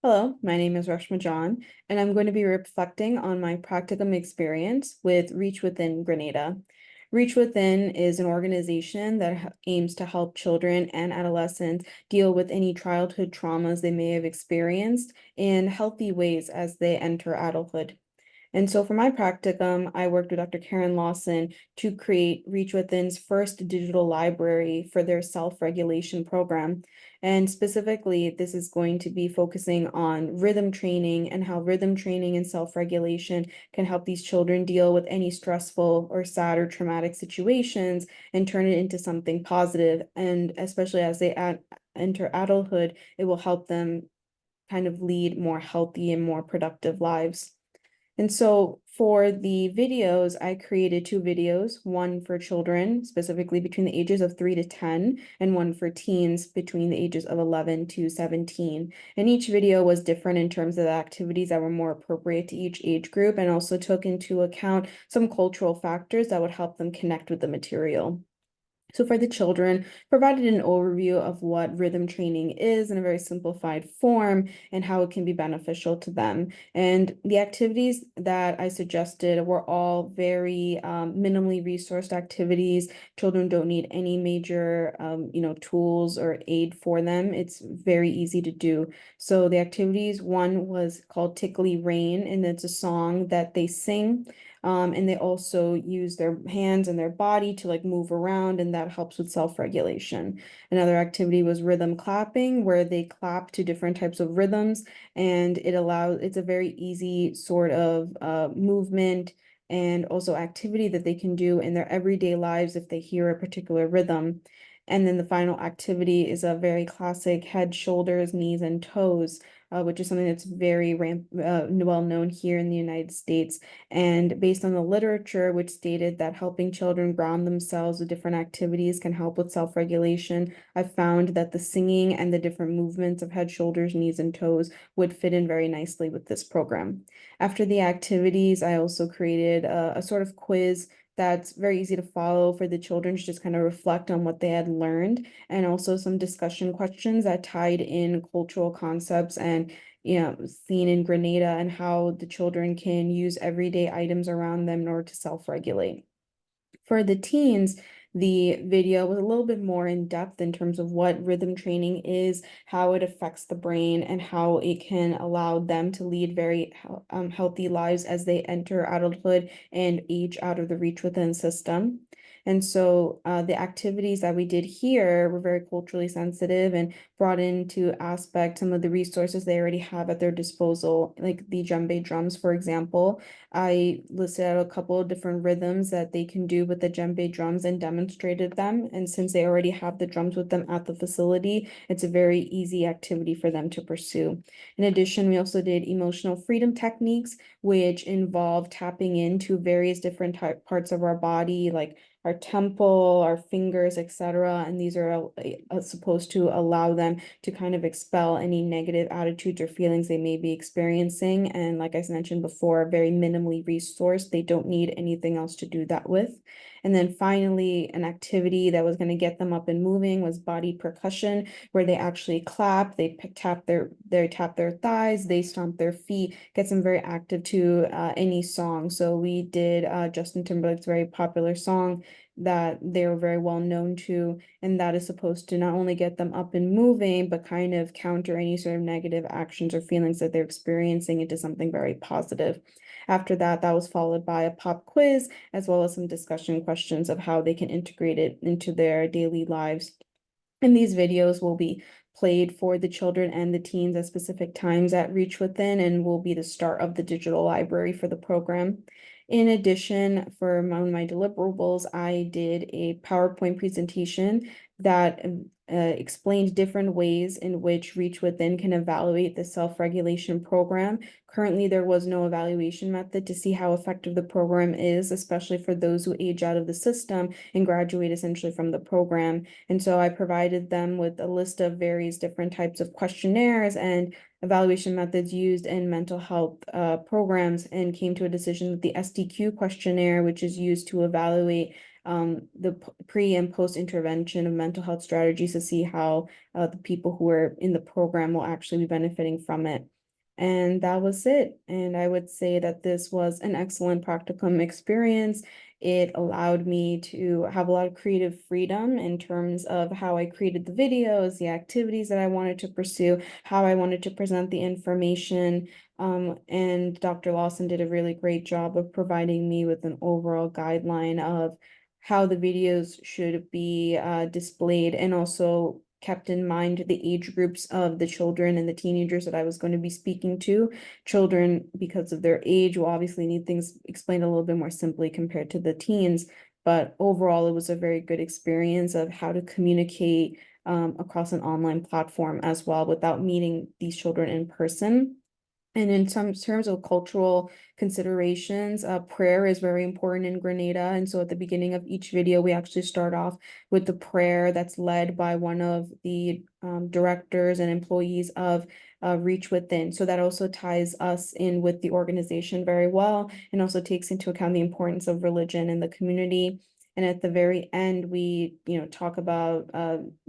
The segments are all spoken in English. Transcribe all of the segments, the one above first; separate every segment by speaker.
Speaker 1: Hello, my name is Reshma John, and I'm going to be reflecting on my practicum experience with Reach Within Grenada. Reach Within is an organization that aims to help children and adolescents deal with any childhood traumas they may have experienced in healthy ways as they enter adulthood. And so for my practicum, I worked with Dr. Karen Lawson to create Reach Within's first digital library for their self-regulation program. And specifically, this is going to be focusing on rhythm training and how rhythm training and self-regulation can help these children deal with any stressful or sad or traumatic situations and turn it into something positive. And especially as they enter adulthood, it will help them kind of lead more healthy and more productive lives. And so for the videos, I created two videos, one for children, specifically between the ages of 3 to 10, and one for teens between the ages of 11 to 17. And each video was different in terms of the activities that were more appropriate to each age group and also took into account some cultural factors that would help them connect with the material. So for the children, provided an overview of what rhythm training is in a very simplified form and how it can be beneficial to them. And the activities that I suggested were all very minimally resourced activities. Children don't need any major, tools or aid for them. It's very easy to do. So the activities, one was called Tickly Rain, and it's a song that they sing. And they also use their hands and their body to like move around, and that helps with self-regulation. Another activity was rhythm clapping, where they clap to different types of rhythms, and it's a very easy sort of movement and also activity that they can do in their everyday lives if they hear a particular rhythm. And then the final activity is a very classic head, shoulders, knees, and toes, which is something that's very well known here in the United States. And based on the literature, which stated that helping children ground themselves with different activities can help with self-regulation, I found that the singing and the different movements of head, shoulders, knees, and toes would fit in very nicely with this program. After the activities, I also created a sort of quiz that's very easy to follow for the children to just kind of reflect on what they had learned, and also some discussion questions that tied in cultural concepts and seen in Grenada and how the children can use everyday items around them in order to self-regulate. For the teens, the video was a little bit more in depth in terms of what rhythm training is, how it affects the brain, and how it can allow them to lead very healthy lives as they enter adulthood and age out of the Reach Within system. And so the activities that we did here were very culturally sensitive and brought into aspect some of the resources they already have at their disposal, like the djembe drums, for example. I listed out a couple of different rhythms that they can do with the djembe drums and demonstrated them. And since they already have the drums with them at the facility, it's a very easy activity for them to pursue. In addition, we also did emotional freedom techniques, which involve tapping into various different parts of our body, like our temple, our fingers, etc. And these are supposed to allow them to kind of expel any negative attitudes or feelings they may be experiencing. And like I mentioned before, very minimally resourced. They don't need anything else to do that with. And then finally, an activity that was going to get them up and moving was body percussion, where they actually clap, they tap their thighs, they stomp their feet, gets them very active to any song. So we did Justin Timberlake's very popular song that they were very well known to, and that is supposed to not only get them up and moving, but kind of counter any sort of negative actions or feelings that they're experiencing into something very positive. After that, that was followed by a pop quiz, as well as some discussion questions of how they can integrate it into their daily lives. And these videos will be played for the children and the teens at specific times at Reach Within and will be the start of the digital library for the program. In addition, for my deliverables, I did a PowerPoint presentation that explained different ways in which Reach Within can evaluate the self-regulation program. Currently, there was no evaluation method to see how effective the program is, especially for those who age out of the system and graduate essentially from the program. And so I provided them with a list of various different types of questionnaires and evaluation methods used in mental health programs, and came to a decision that the SDQ questionnaire, which is used to evaluate the pre and post intervention of mental health strategies to see how the people who are in the program will actually be benefiting from it. And that was it. And I would say that this was an excellent practicum experience. It allowed me to have a lot of creative freedom in terms of how I created the videos, the activities that I wanted to pursue, how I wanted to present the information. And Dr. Lawson did a really great job of providing me with an overall guideline of how the videos should be displayed, and also kept in mind the age groups of the children and the teenagers that I was going to be speaking to. Children, because of their age, will obviously need things explained a little bit more simply compared to the teens. But overall, it was a very good experience of how to communicate across an online platform as well without meeting these children in person. And in some terms of cultural considerations, prayer is very important in Grenada. And so at the beginning of each video, we actually start off with the prayer that's led by one of the directors and employees of Reach Within. So that also ties us in with the organization very well, and also takes into account the importance of religion in the community. And at the very end, we, talk about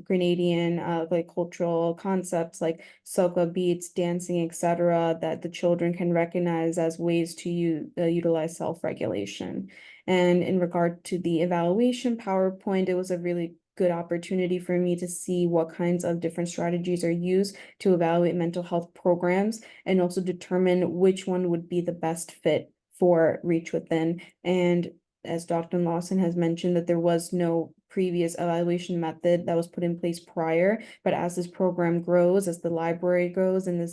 Speaker 1: Grenadian like cultural concepts like soca beats, dancing, etc., that the children can recognize as ways to utilize self-regulation. And in regard to the evaluation PowerPoint, it was a really good opportunity for me to see what kinds of different strategies are used to evaluate mental health programs, and also determine which one would be the best fit for Reach Within. And as Dr. Lawson has mentioned, that there was no previous evaluation method that was put in place prior. But as this program grows, as the library grows, and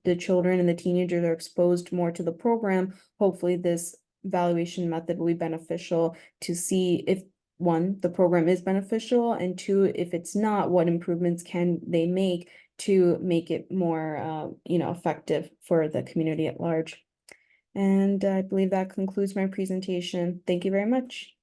Speaker 1: the children and the teenagers are exposed more to the program, hopefully this evaluation method will be beneficial to see if, one, the program is beneficial, and two, if it's not, what improvements can they make to make it more, effective for the community at large. And I believe that concludes my presentation. Thank you very much.